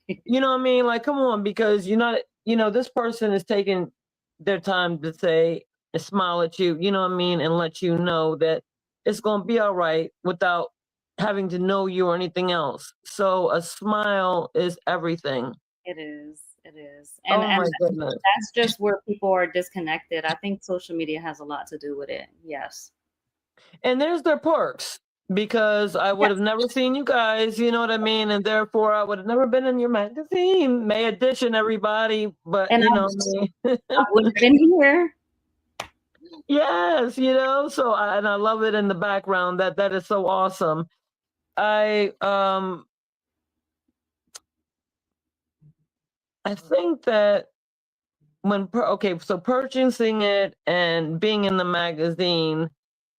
You know what I mean? Like, come on, because you're not, this person is taking their time to say and smile at you, you know what I mean? And let you know that it's going to be all right without having to know you or anything else. So a smile is everything. It is. It is. And that's just where people are disconnected. I think social media has a lot to do with it. Yes. And there's their perks, because I would have never seen you guys, you know what I mean? And therefore I would have never been in your magazine. May edition, everybody. But I would have been here. Yes, so I love it in the background. That is so awesome. I think that so purchasing it and being in the magazine,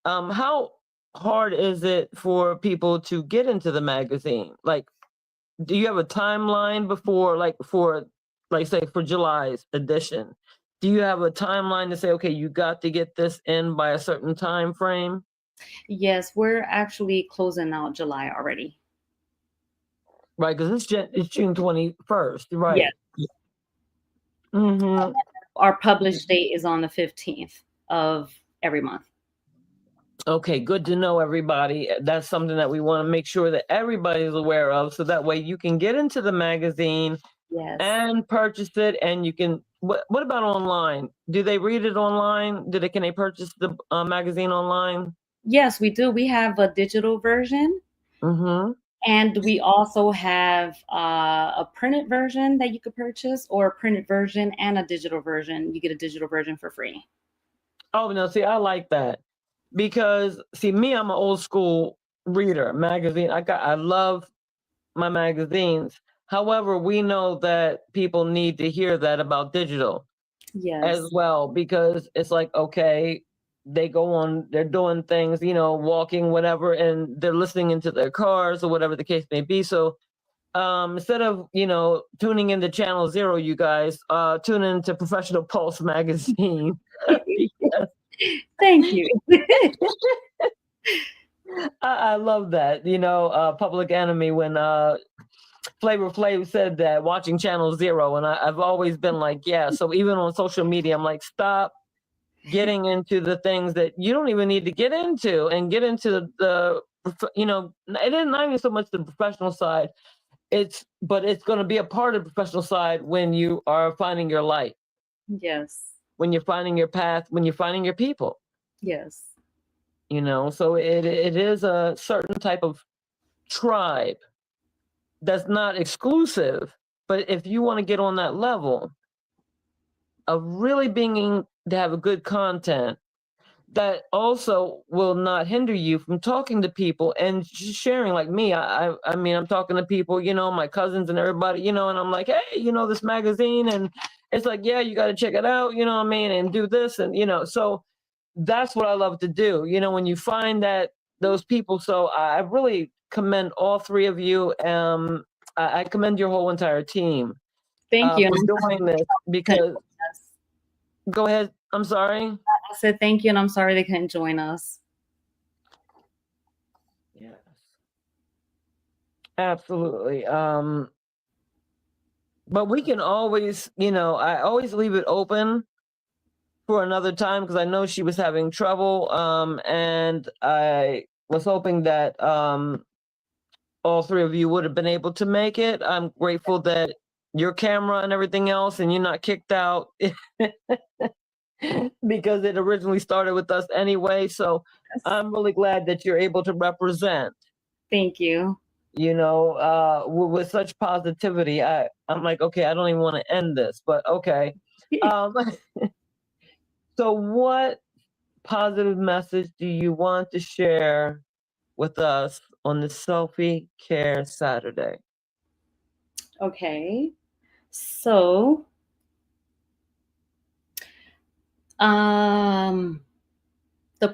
how hard is it for people to get into the magazine? Like, do you have a timeline before, say for July's edition? Do you have a timeline to say, okay, you got to get this in by a certain time frame? Yes, we're actually closing out July already. Right, because it's June 21st, right? Yes. Our published date is on the 15th of every month. Okay, good to know, everybody. That's something that we want to make sure that everybody's aware of, so that way you can get into the magazine Yes. and purchase it, and you can. What about online? Do they read it online? Can they purchase the magazine online? Yes, we do. We have a digital version, Mm-hmm. and we also have a printed version that you could purchase, or a printed version and a digital version. You get a digital version for free. Oh no, see, I like that because see, me, I'm an old school reader. Magazine, I love my magazines. However, we know that people need to hear that about digital as Yes. well, because it's like, okay, they go on, they're doing things, walking, whatever, and they're listening into their cars or whatever the case may be. So instead of, tuning into Channel Zero, you guys, tune into Professional Pulse magazine. Yes. Thank you. I love that. Public Enemy, when Flavor Flav said that, watching Channel Zero, and I've always been like, yeah. So even on social media, I'm like, stop getting into the things that you don't even need to get into, and get into it is not even so much the professional side. But it's going to be a part of the professional side when you are finding your light, Yes. when you're finding your path, when you're finding your people. Yes. So it is a certain type of tribe that's not exclusive, but if you want to get on that level of really being to have a good content that also will not hinder you from talking to people and just sharing, like me. I mean, I'm talking to people, my cousins and everybody, and I'm like, hey, this magazine, and it's like, yeah, you got to check it out, what I mean, and do this, and so that's what I love to do, when you find that those people. So I really commend all three of you. I commend your whole entire team Thank you. for doing this, because go ahead. I'm sorry. I said thank you, and I'm sorry they couldn't join us. Yes, absolutely. But we can always, I always leave it open for another time, because I know she was having trouble. And I was hoping that all three of you would have been able to make it. I'm grateful that your camera and everything else, and you're not kicked out because it originally started with us anyway. So I'm really glad that you're able to represent. Thank you. With such positivity. I'm like, okay, I don't even want to end this, but okay. So what positive message do you want to share with us on the Selfie Care Saturday? Okay. So, the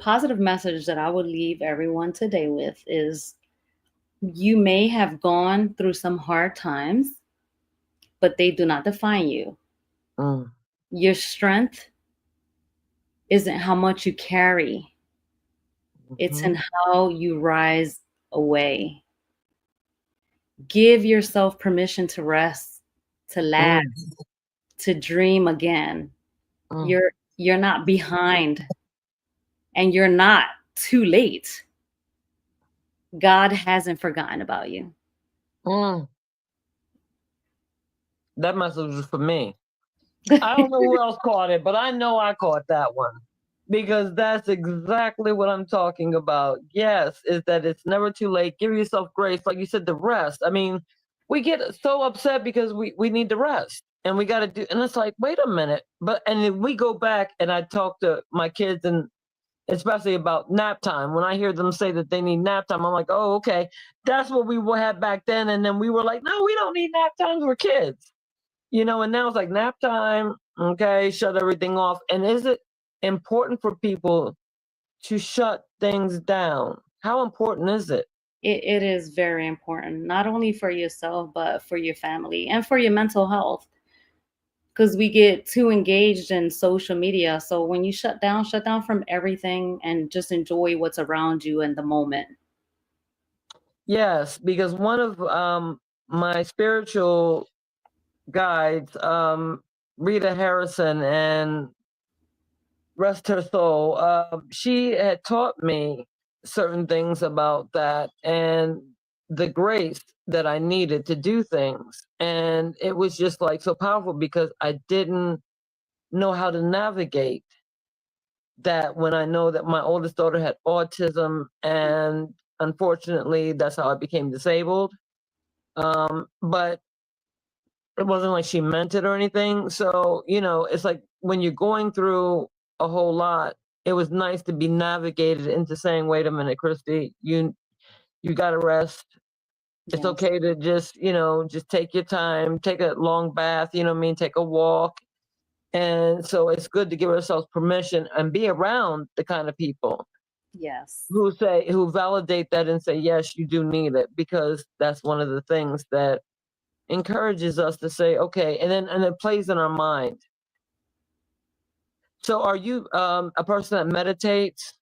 positive message that I would leave everyone today with is, you may have gone through some hard times, but they do not define you. Your strength isn't how much you carry. It's in how you rise away. Give yourself permission to rest, to laugh, to dream again. You're not behind, and you're not too late. God hasn't forgotten about you. That message was for me. I don't know who else caught it, but I know I caught that one, because that's exactly what I'm talking about. Yes, is that it's never too late. Give yourself grace. Like you said, the rest. I mean, we get so upset because we need to rest, and we got to do, and it's like, wait a minute. And then we go back, and I talk to my kids, and especially about nap time. When I hear them say that they need nap time, I'm like, oh, okay, that's what we had back then. And then we were like, no, we don't need nap times. We're kids. And now it's like nap time. Okay, shut everything off. And is it important for people to shut things down? How important is it? It is very important, not only for yourself, but for your family and for your mental health. Because we get too engaged in social media. So when you shut down from everything and just enjoy what's around you in the moment. Yes, because one of my spiritual guides, Rita Harrison, and rest her soul. She had taught me certain things about that and the grace that I needed to do things. And it was just like so powerful because I didn't know how to navigate that when I know that my oldest daughter had autism, and unfortunately that's how I became disabled. But it wasn't like she meant it or anything. So, it's like when you're going through a whole lot, it was nice to be navigated into saying, wait a minute, Christy, you gotta rest. It's Yes. okay to just take your time, take a long bath, take a walk. And so it's good to give ourselves permission and be around the kind of people Yes. who validate that and say, yes, you do need it, because that's one of the things that encourages us to say, okay, and it plays in our mind. So are you a person that meditates?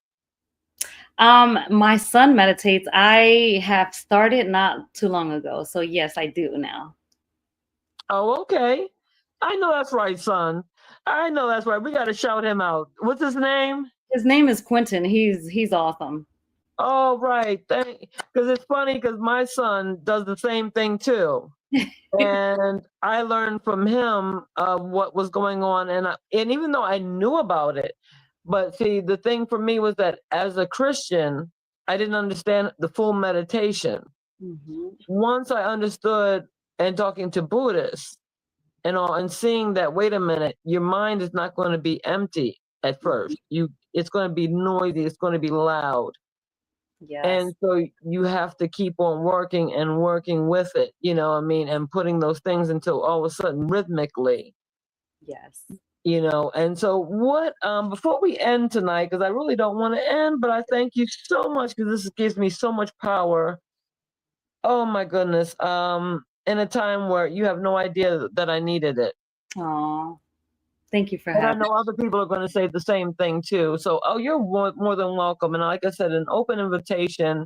My son meditates. I have started not too long ago. So yes, I do now. Oh, okay. I know that's right, son. I know that's right. We got to shout him out. What's his name? His name is Quentin. He's awesome. Oh, right. Because it's funny because my son does the same thing too. And I learned from him what was going on. And even though I knew about it, but see, the thing for me was that as a Christian, I didn't understand the full meditation. Mm-hmm. Once I understood, and talking to Buddhists and seeing that, wait a minute, your mind is not going to be empty at first. It's going to be noisy. It's going to be loud. Yes. And so you have to keep on working and working with it, and putting those things until all of a sudden rhythmically. Yes. And so what, before we end tonight, because I really don't want to end, but I thank you so much because this gives me so much power. Oh my goodness. In a time where you have no idea that I needed it. Oh, thank you for And I having me. know other people are going to say the same thing too. So, you're more than welcome. And like I said, an open invitation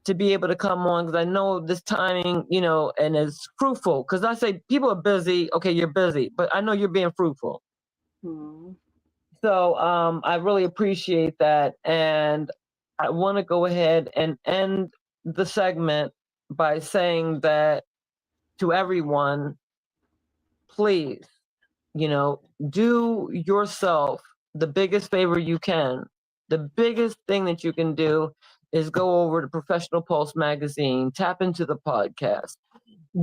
to be able to come on, because I know this timing, and it's fruitful. Because I say people are busy. Okay, you're busy, but I know you're being fruitful. So I really appreciate that. And I want to go ahead and end the segment by saying that to everyone, please, do yourself the biggest favor you can. The biggest thing that you can do is go over to Professional Pulse magazine, tap into the podcast,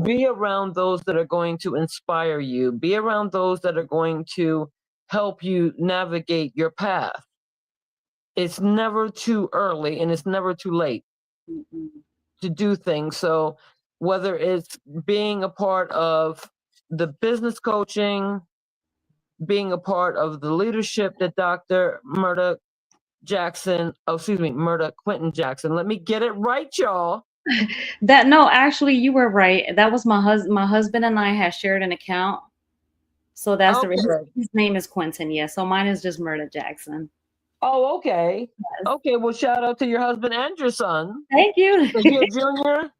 be around those that are going to inspire you, be around those that are going to help you navigate your path. It's never too early and it's never too late to do things. So whether it's being a part of the business coaching, being a part of the leadership that Dr. Mirta-Quentin Jackson. Let me get it right, y'all. No, actually, you were right. That was my husband. My husband and I had shared an account, so that's the reason. His name is Quentin. Yeah, so mine is just Mirta Jackson. Oh, okay. Yes. Okay, well, shout out to your husband and your son. Thank you. Is he a junior?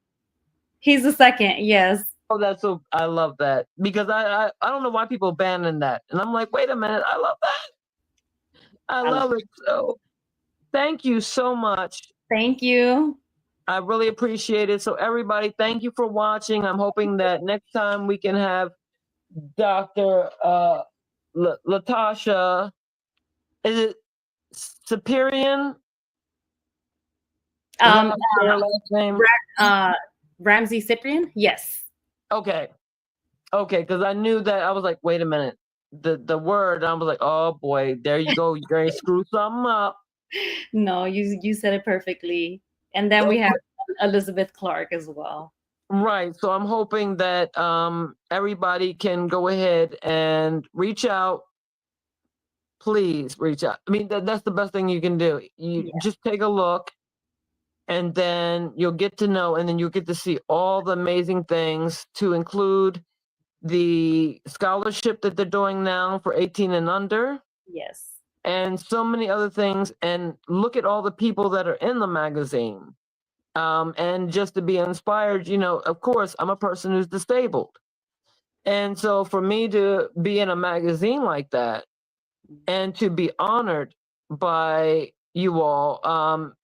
He's the second. Yes. Oh, I love that, because I don't know why people abandon that, and I'm like, wait a minute, I love that. I love it. So, thank you so much. Thank you. I really appreciate it. So everybody, thank you for watching. I'm hoping that next time we can have Dr. Latasha, is it Cyprian? Her last name? Ramsey-Cyprian? Yes. Okay, because I knew that. I was like, wait a minute. The word, I was like, oh boy, there you go. You're going to screw something up. No, you said it perfectly. And then we have Elizabeth Clark as well. Right. So I'm hoping that everybody can go ahead and reach out. Please reach out. I mean, that's the best thing you can do. You just take a look, and then you'll get to know, and then you'll get to see all the amazing things, to include the scholarship that they're doing now for 18 and under. Yes. And so many other things. And look at all the people that are in the magazine. And just to be inspired, of course, I'm a person who's disabled. And so for me to be in a magazine like that, and to be honored by you all.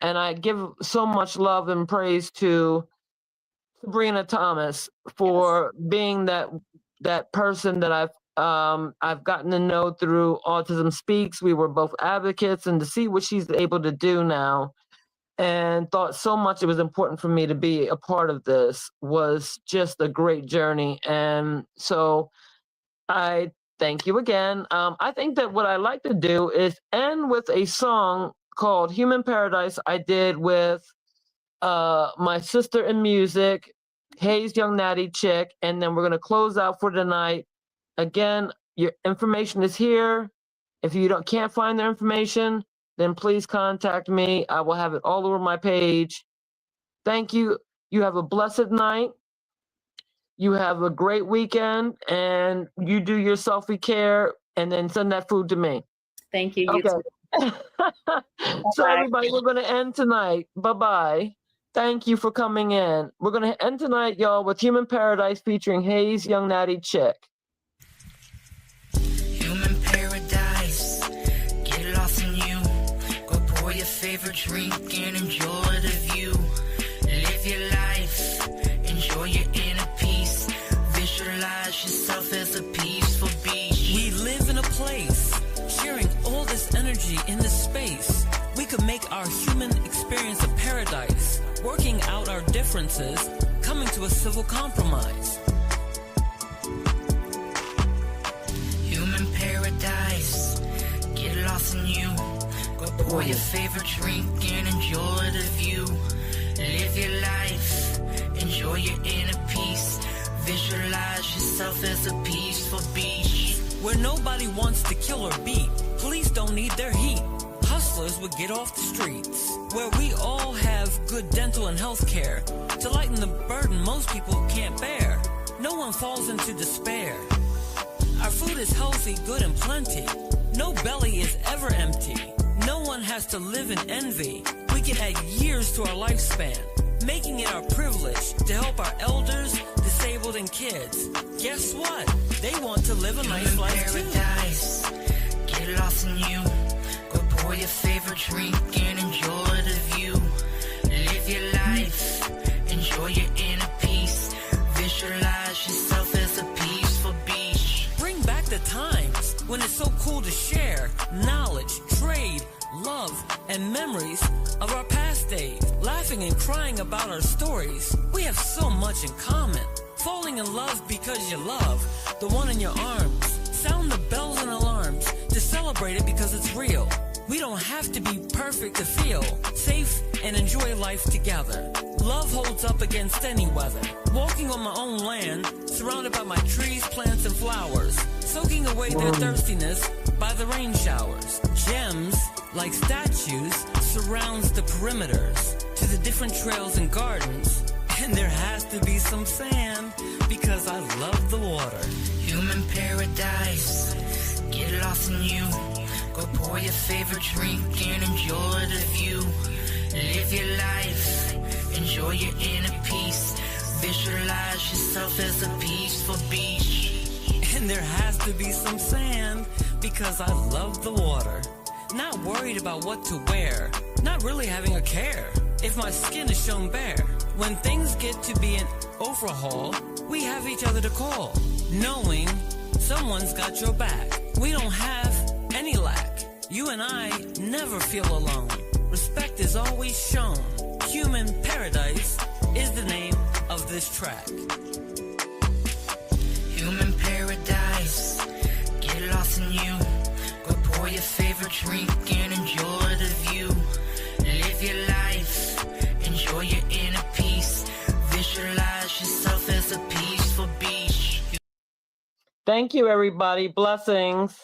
And I give so much love and praise to Sabrina Thomas for being that person that I've gotten to know through Autism Speaks. We were both advocates, and to see what she's able to do now, and thought so much it was important for me to be a part of this, was just a great journey. And so I thank you again. I think that what I like to do is end with a song called Human Paradise I did with my sister in music, Hayes Young Natty Chick, and then we're going to close out for tonight. Again, your information is here. If you can't find their information, then please contact me. I will have it all over my page. Thank you. You have a blessed night. You have a great weekend, and you do your selfie care, and then send that food to me. Thank you. Okay. So everybody, we're going to end tonight. Bye-bye. Thank you for coming in. We're going to end tonight, y'all, with Human Paradise featuring Hayes Young Natty Chick. Human paradise, get lost in you. Go pour your favorite drink and enjoy the view. Live your life, enjoy your inner peace. Visualize yourself as a peaceful beach. We live in a place, sharing all this energy in this space. We could make our human experience a paradise, working out our differences, coming to a civil compromise. Human paradise, get lost in you. Go pour your favorite drink and enjoy the view. Live your life, enjoy your inner peace. Visualize yourself as a peaceful beach. Where nobody wants to kill or beat, police don't need their heat. Hustlers would get off the streets, where we all have good dental and health care to lighten the burden most people can't bear. No one falls into despair. Our food is healthy, good, and plenty. No belly is ever empty. No one has to live in envy. We can add years to our lifespan, making it our privilege to help our elders, disabled, and kids. Guess what? They want to live a nice life paradise, get lost in you. Go pour your favorite drink and enjoy the view. Live your life, enjoy your inner peace. Visualize yourself as a peaceful beach. Bring back the times when it's so cool to share knowledge, trade, love, and memories of our past days. Laughing and crying about our stories. We have so much in common. Falling in love because you love the one in your arms. Sound the bells and alarms to celebrate it because it's real. We don't have to be perfect to feel safe and enjoy life together. Love holds up against any weather. Walking on my own land, surrounded by my trees, plants, and flowers, soaking away their thirstiness by the rain showers. Gems, like statues, surrounds the perimeters to the different trails and gardens. And there has to be some sand because I love the water. Human paradise, get lost in you. Go pour your favorite drink and enjoy the view. Live your life, enjoy your inner peace. Visualize yourself as a peaceful beach. And there has to be some sand because I love the water. Not worried about what to wear, not really having a care if my skin is shown bare. When things get to be an overhaul, we have each other to call, knowing someone's got your back. We don't have any lack. You and I never feel alone. Respect is always shown. Human Paradise is the name of this track. Human paradise, get lost in you. Go pour your favorite drink and enjoy the view. Live your life, enjoy your inner peace. Visualize yourself as a peaceful beach. Thank you, everybody. Blessings.